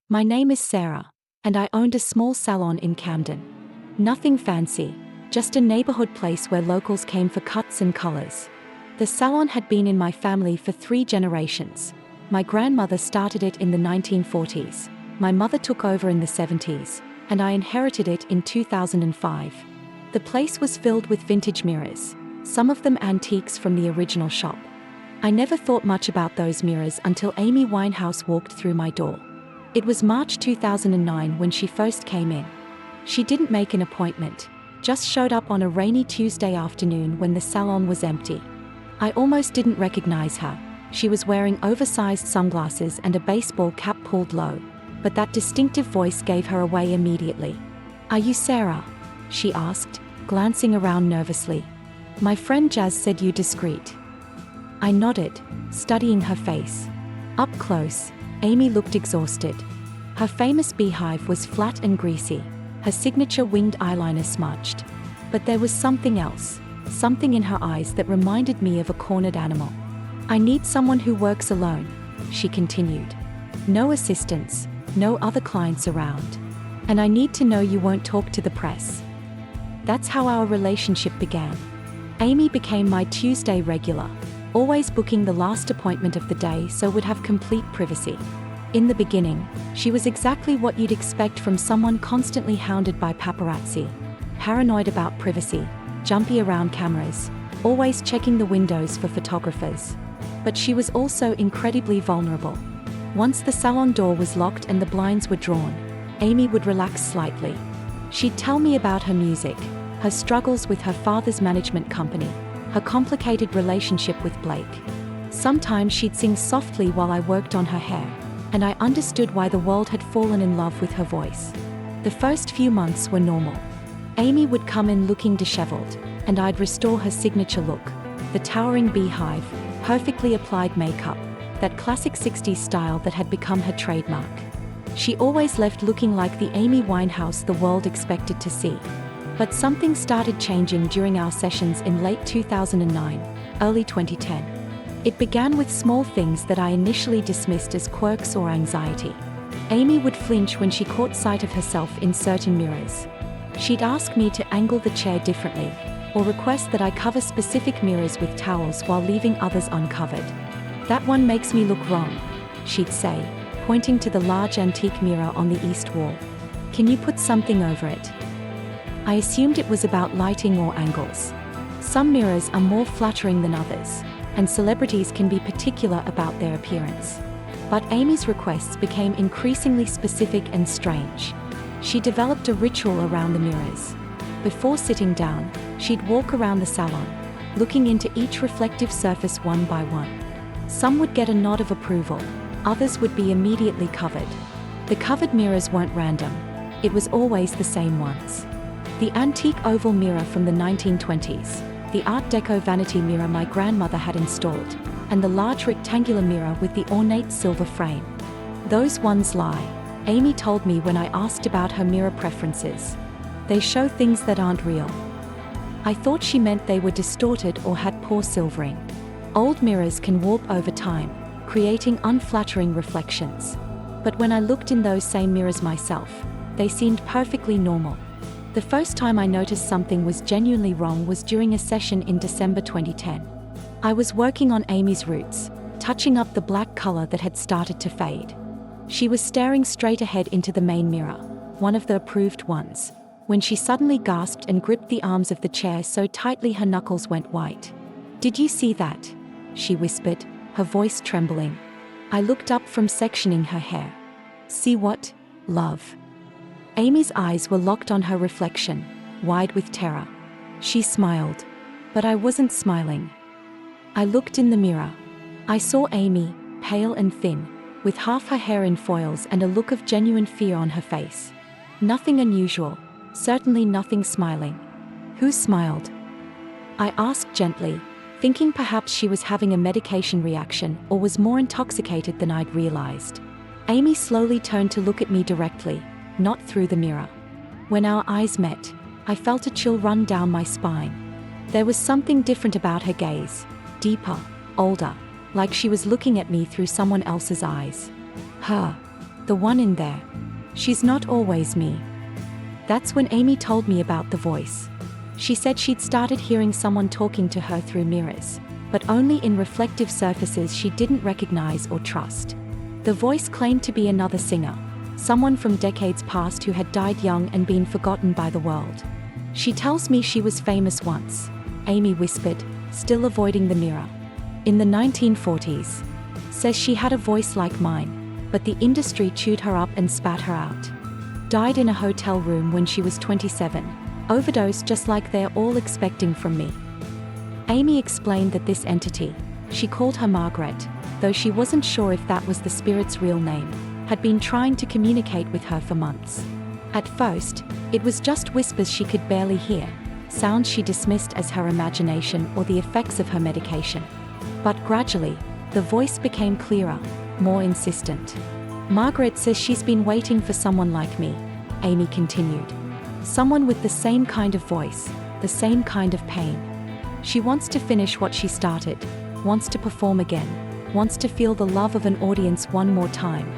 My name is Sarah, and I owned a small salon in Camden. Nothing fancy, just a neighborhood place where locals came for cuts and colors. The salon had been in my family for 3 generations. My grandmother started it in the 1940s, my mother took over in the 70s, and I inherited it in 2005. The place was filled with vintage mirrors, some of them antiques from the original shop. I never thought much about those mirrors until Amy Winehouse walked through my door. It was March 2009 when she first came in. She didn't make an appointment, just showed up on a rainy Tuesday afternoon when the salon was empty. I almost didn't recognize her. She was wearing oversized sunglasses and a baseball cap pulled low, but that distinctive voice gave her away immediately. "Are you Sarah?" she asked, glancing around nervously. "My friend Jazz said you discreet." I nodded, studying her face. Up close, Amy looked exhausted. Her famous beehive was flat and greasy, her signature winged eyeliner smudged. But there was something else, something in her eyes that reminded me of a cornered animal. "I need someone who works alone," she continued. "No assistants, no other clients around. And I need to know you won't talk to the press." That's how our relationship began. Amy became my Tuesday regular, always booking the last appointment of the day so we'd have complete privacy. In the beginning, she was exactly what you'd expect from someone constantly hounded by paparazzi, paranoid about privacy, jumpy around cameras, always checking the windows for photographers. But she was also incredibly vulnerable. Once the salon door was locked and the blinds were drawn, Amy would relax slightly. She'd tell me about her music, her struggles with her father's management company, her complicated relationship with Blake. Sometimes she'd sing softly while I worked on her hair, and I understood why the world had fallen in love with her voice. The first few months were normal. Amy would come in looking disheveled, and I'd restore her signature look, the towering beehive, perfectly applied makeup, that classic 60s style that had become her trademark. She always left looking like the Amy Winehouse the world expected to see. But something started changing during our sessions in late 2009, early 2010. It began with small things that I initially dismissed as quirks or anxiety. Amy would flinch when she caught sight of herself in certain mirrors. She'd ask me to angle the chair differently, or request that I cover specific mirrors with towels while leaving others uncovered. "That one makes me look wrong," she'd say, pointing to the large antique mirror on the east wall. "Can you put something over it?" I assumed it was about lighting or angles. Some mirrors are more flattering than others, and celebrities can be particular about their appearance. But Amy's requests became increasingly specific and strange. She developed a ritual around the mirrors. Before sitting down, she'd walk around the salon, looking into each reflective surface one by one. Some would get a nod of approval, others would be immediately covered. The covered mirrors weren't random, it was always the same ones. The antique oval mirror from the 1920s, the Art Deco vanity mirror my grandmother had installed, and the large rectangular mirror with the ornate silver frame. "Those ones lie," Amy told me when I asked about her mirror preferences. "They show things that aren't real." I thought she meant they were distorted or had poor silvering. Old mirrors can warp over time, creating unflattering reflections. But when I looked in those same mirrors myself, they seemed perfectly normal. The first time I noticed something was genuinely wrong was during a session in December 2010. I was working on Amy's roots, touching up the black color that had started to fade. She was staring straight ahead into the main mirror, one of the approved ones, when she suddenly gasped and gripped the arms of the chair so tightly her knuckles went white. "Did you see that?" she whispered, her voice trembling. I looked up from sectioning her hair. "See what, love?" Amy's eyes were locked on her reflection, wide with terror. She smiled, but I wasn't smiling. I looked in the mirror. I saw Amy, pale and thin, with half her hair in foils and a look of genuine fear on her face. Nothing unusual, certainly nothing smiling. "Who smiled?" I asked gently, thinking perhaps she was having a medication reaction or was more intoxicated than I'd realized. Amy slowly turned to look at me directly, not through the mirror. When our eyes met, I felt a chill run down my spine. There was something different about her gaze, deeper, older, like she was looking at me through someone else's eyes. Her The one in there. She's not always me. That's when Amy told me about the voice. She said she'd started hearing someone talking to her through mirrors, but only in reflective surfaces she didn't recognize or trust. The voice claimed to be another singer, someone from decades past who had died young and been forgotten by the world. She tells me she was famous once, Amy whispered, still avoiding the mirror. In the 1940s. Says she had a voice like mine, but the industry chewed her up and spat her out. Died in a hotel room when she was 27, overdosed just like they're all expecting from me. Amy explained that this entity, she called her Margaret, though she wasn't sure if that was the spirit's real name, had been trying to communicate with her for months. At first, it was just whispers she could barely hear, sounds she dismissed as her imagination or the effects of her medication. But gradually, the voice became clearer, more insistent. Margaret says she's been waiting for someone like me, Amy continued. Someone with the same kind of voice, the same kind of pain. She wants to finish what she started, wants to perform again, wants to feel the love of an audience one more time.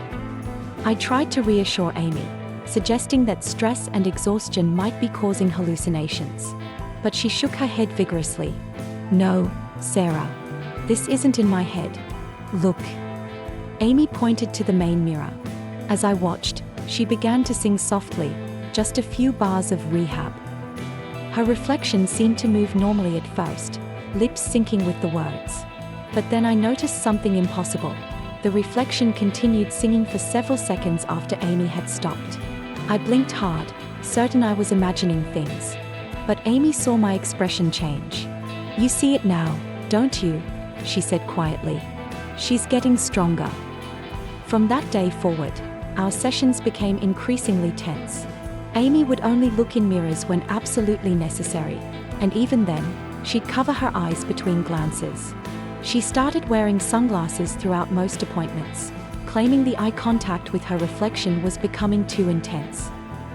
I tried to reassure Amy, suggesting that stress and exhaustion might be causing hallucinations. But she shook her head vigorously. No, Sarah. This isn't in my head. Look. Amy pointed to the main mirror. As I watched, she began to sing softly, just a few bars of Rehab. Her reflection seemed to move normally at first, lips syncing with the words. But then I noticed something impossible. The reflection continued singing for several seconds after Amy had stopped. I blinked hard, certain I was imagining things. But Amy saw my expression change. You see it now, don't you? She said quietly. She's getting stronger. From that day forward, our sessions became increasingly tense. Amy would only look in mirrors when absolutely necessary, and even then, she'd cover her eyes between glances. She started wearing sunglasses throughout most appointments, claiming the eye contact with her reflection was becoming too intense.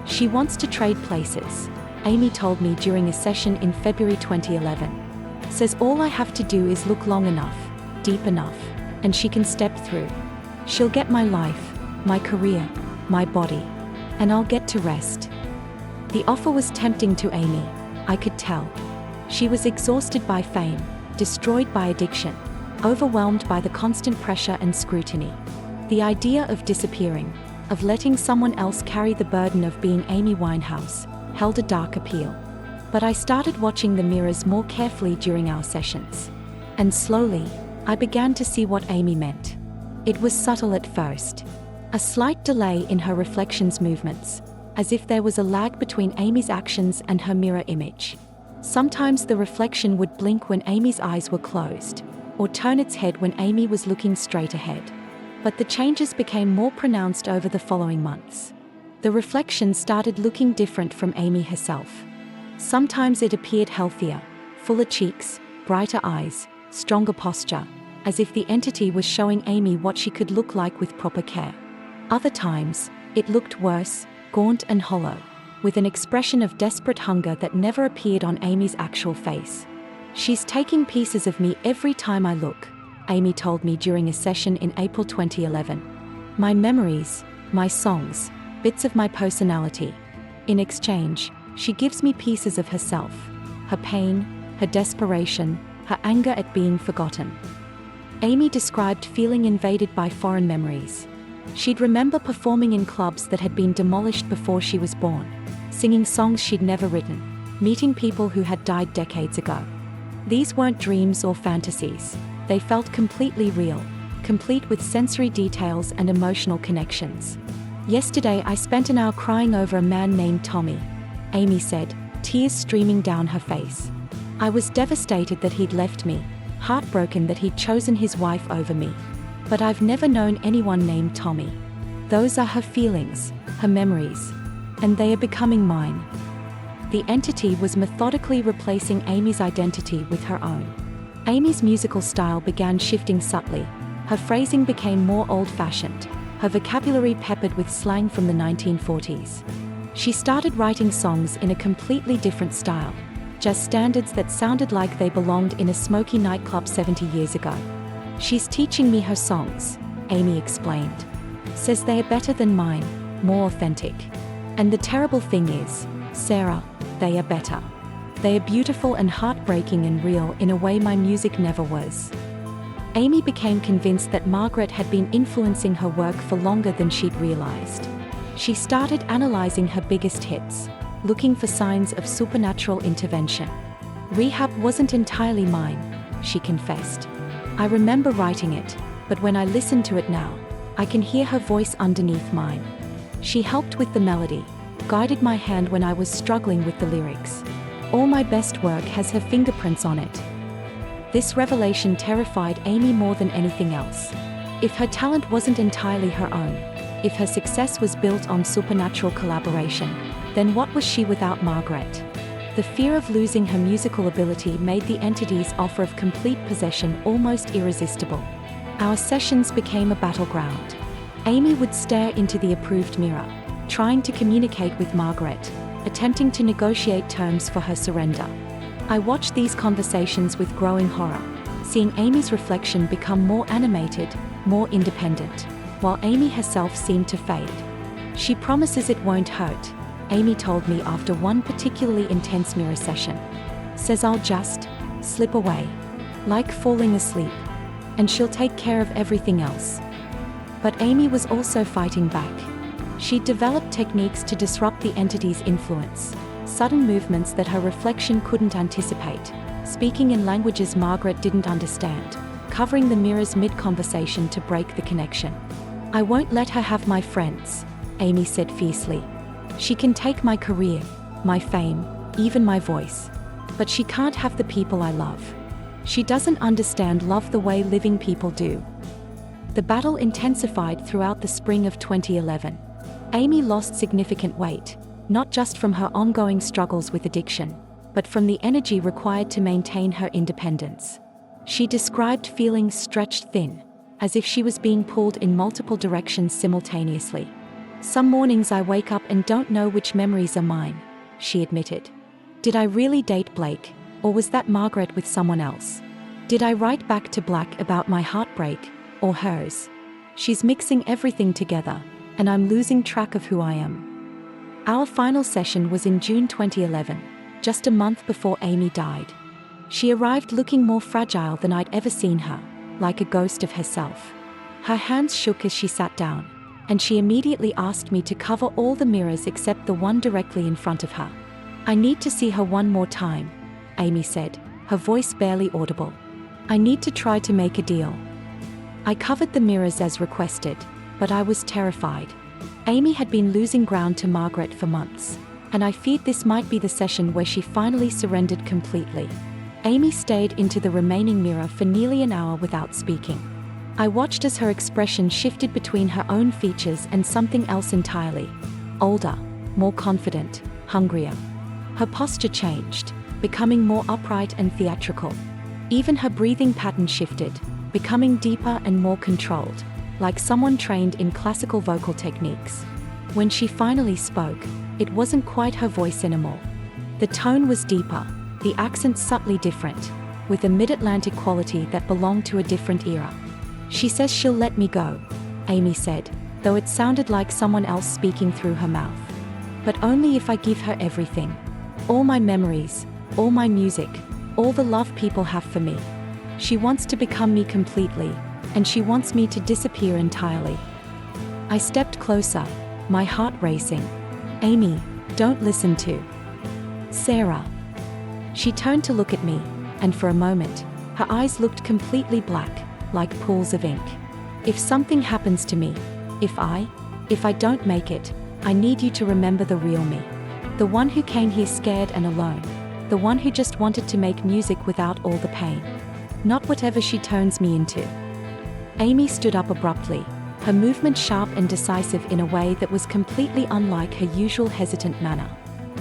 She wants to trade places, Amy told me during a session in February 2011. Says all I have to do is look long enough, deep enough, and she can step through. She'll get my life, my career, my body, and I'll get to rest. The offer was tempting to Amy, I could tell. She was exhausted by fame, destroyed by addiction, overwhelmed by the constant pressure and scrutiny. The idea of disappearing, of letting someone else carry the burden of being Amy Winehouse, held a dark appeal. But I started watching the mirrors more carefully during our sessions. And slowly, I began to see what Amy meant. It was subtle at first. A slight delay in her reflection's movements, as if there was a lag between Amy's actions and her mirror image. Sometimes the reflection would blink when Amy's eyes were closed, or turn its head when Amy was looking straight ahead. But the changes became more pronounced over the following months. The reflection started looking different from Amy herself. Sometimes it appeared healthier, fuller cheeks, brighter eyes, stronger posture, as if the entity was showing Amy what she could look like with proper care. Other times, it looked worse, gaunt and hollow, with an expression of desperate hunger that never appeared on Amy's actual face. She's taking pieces of me every time I look, Amy told me during a session in April 2011. My memories, my songs, bits of my personality. In exchange, she gives me pieces of herself, her pain, her desperation, her anger at being forgotten. Amy described feeling invaded by foreign memories. She'd remember performing in clubs that had been demolished before she was born, singing songs she'd never written, meeting people who had died decades ago. These weren't dreams or fantasies. They felt completely real, complete with sensory details and emotional connections. Yesterday I spent an hour crying over a man named Tommy, Amy said, tears streaming down her face. I was devastated that he'd left me, heartbroken that he'd chosen his wife over me. But I've never known anyone named Tommy. Those are her feelings, her memories, and they are becoming mine. The entity was methodically replacing Amy's identity with her own. Amy's musical style began shifting subtly. Her phrasing became more old-fashioned, her vocabulary peppered with slang from the 1940s. She started writing songs in a completely different style, jazz standards that sounded like they belonged in a smoky nightclub 70 years ago. She's teaching me her songs, Amy explained. Says they are better than mine, more authentic. And the terrible thing is, Sarah, they are better. They are beautiful and heartbreaking and real in a way my music never was. Amy became convinced that Margaret had been influencing her work for longer than she'd realized. She started analyzing her biggest hits, looking for signs of supernatural intervention. Rehab wasn't entirely mine, she confessed. I remember writing it, but when I listen to it now, I can hear her voice underneath mine. She helped with the melody, guided my hand when I was struggling with the lyrics. All my best work has her fingerprints on it. This revelation terrified Amy more than anything else. If her talent wasn't entirely her own, if her success was built on supernatural collaboration, then what was she without Margaret? The fear of losing her musical ability made the entity's offer of complete possession almost irresistible. Our sessions became a battleground. Amy would stare into the approved mirror, trying to communicate with Margaret, attempting to negotiate terms for her surrender. I watched these conversations with growing horror, seeing Amy's reflection become more animated, more independent, while Amy herself seemed to fade. She promises it won't hurt, Amy told me after one particularly intense mirror session. Says I'll just slip away, like falling asleep, and she'll take care of everything else. But Amy was also fighting back. She'd developed techniques to disrupt the entity's influence, sudden movements that her reflection couldn't anticipate, speaking in languages Margaret didn't understand, covering the mirrors mid-conversation to break the connection. I won't let her have my friends, Amy said fiercely. She can take my career, my fame, even my voice. But she can't have the people I love. She doesn't understand love the way living people do. The battle intensified throughout the spring of 2011. Amy lost significant weight, not just from her ongoing struggles with addiction, but from the energy required to maintain her independence. She described feeling stretched thin, as if she was being pulled in multiple directions simultaneously. Some mornings I wake up and don't know which memories are mine, she admitted. Did I really date Blake, or was that Margaret with someone else? Did I write back to Black about my heartbreak, or hers? She's mixing everything together, and I'm losing track of who I am. Our final session was in June 2011, just a month before Amy died. She arrived looking more fragile than I'd ever seen her, like a ghost of herself. Her hands shook as she sat down, and she immediately asked me to cover all the mirrors except the one directly in front of her. I need to see her one more time, Amy said, her voice barely audible. I need to try to make a deal. I covered the mirrors as requested, but I was terrified. Amy had been losing ground to Margaret for months, and I feared this might be the session where she finally surrendered completely. Amy stayed into the remaining mirror for nearly an hour without speaking. I watched as her expression shifted between her own features and something else entirely. Older, more confident, hungrier. Her posture changed, becoming more upright and theatrical. Even her breathing pattern shifted, becoming deeper and more controlled, like someone trained in classical vocal techniques. When she finally spoke, it wasn't quite her voice anymore. The tone was deeper, the accent subtly different, with a mid-Atlantic quality that belonged to a different era. She says she'll let me go, Amy said, though it sounded like someone else speaking through her mouth. But only if I give her everything. All my memories, all my music, all the love people have for me. She wants to become me completely, and she wants me to disappear entirely. I stepped closer, my heart racing. Amy, don't listen to Sarah. She turned to look at me, and for a moment, her eyes looked completely black, like pools of ink. If something happens to me, if I don't make it, I need you to remember the real me. The one who came here scared and alone. The one who just wanted to make music without all the pain. Not whatever she turns me into. Amy stood up abruptly, her movement sharp and decisive in a way that was completely unlike her usual hesitant manner.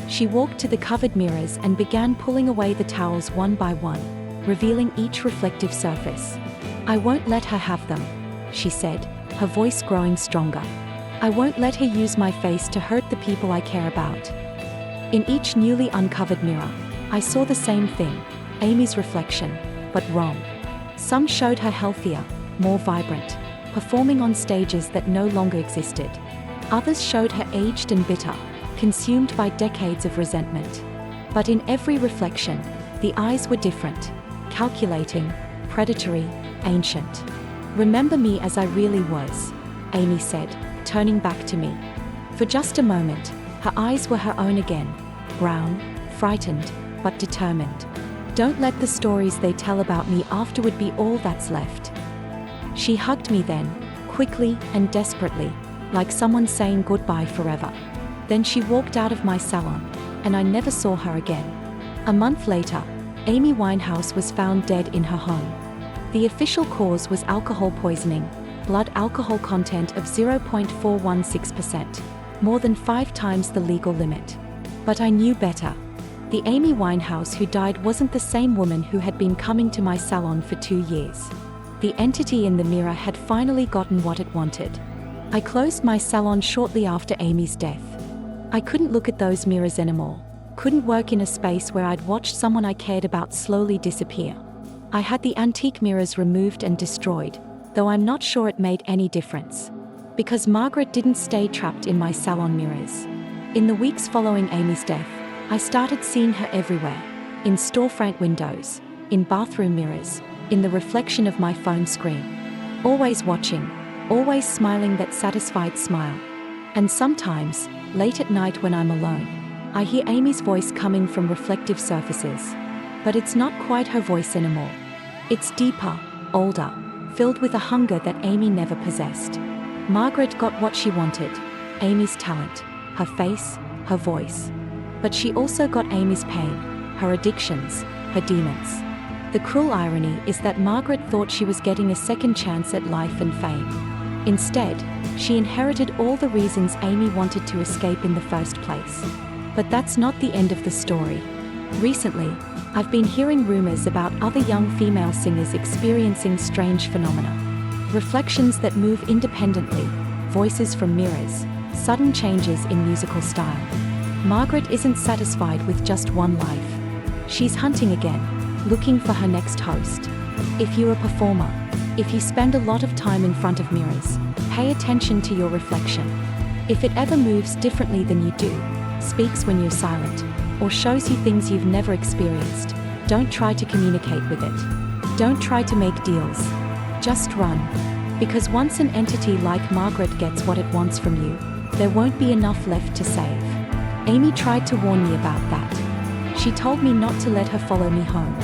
She walked to the covered mirrors and began pulling away the towels one by one, revealing each reflective surface. I won't let her have them, she said, her voice growing stronger. I won't let her use my face to hurt the people I care about. In each newly uncovered mirror, I saw the same thing, Amy's reflection, but wrong. Some showed her healthier, more vibrant. performing on stages that no longer existed. Others showed her aged and bitter, consumed by decades of resentment. But in every reflection, the eyes were different, calculating, predatory, ancient. "Remember me as I really was," Amy said, turning back to me. For just a moment, her eyes were her own again, brown, frightened, but determined. "Don't let the stories they tell about me afterward be all that's left." She hugged me then, quickly and desperately, like someone saying goodbye forever. Then she walked out of my salon, and I never saw her again. A month later, Amy Winehouse was found dead in her home. The official cause was alcohol poisoning, blood alcohol content of 0.416%, more than 5 times the legal limit. But I knew better. The Amy Winehouse who died wasn't the same woman who had been coming to my salon for 2 years. The entity in the mirror had finally gotten what it wanted. I closed my salon shortly after Amy's death. I couldn't look at those mirrors anymore, couldn't work in a space where I'd watched someone I cared about slowly disappear. I had the antique mirrors removed and destroyed, though I'm not sure it made any difference. Because Margaret didn't stay trapped in my salon mirrors. In the weeks following Amy's death, I started seeing her everywhere, in storefront windows, in bathroom mirrors, in the reflection of my phone screen. Always watching, always smiling that satisfied smile. And sometimes, late at night when I'm alone, I hear Amy's voice coming from reflective surfaces. But it's not quite her voice anymore. It's deeper, older, filled with a hunger that Amy never possessed. Margaret got what she wanted, Amy's talent, her face, her voice. But she also got Amy's pain, her addictions, her demons. The cruel irony is that Margaret thought she was getting a second chance at life and fame. Instead, she inherited all the reasons Amy wanted to escape in the first place. But that's not the end of the story. Recently, I've been hearing rumors about other young female singers experiencing strange phenomena. Reflections that move independently, voices from mirrors, sudden changes in musical style. Margaret isn't satisfied with just one life. She's hunting again, looking for her next host. If you're a performer, if you spend a lot of time in front of mirrors, pay attention to your reflection. If it ever moves differently than you do, speaks when you're silent, or shows you things you've never experienced, don't try to communicate with it. Don't try to make deals. Just run. Because once an entity like Margaret gets what it wants from you, there won't be enough left to save. Amy tried to warn me about that. She told me not to let her follow me home.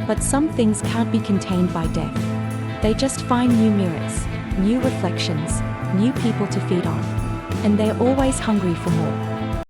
But some things can't be contained by death. They just find new mirrors, new reflections, new people to feed on. And they're always hungry for more.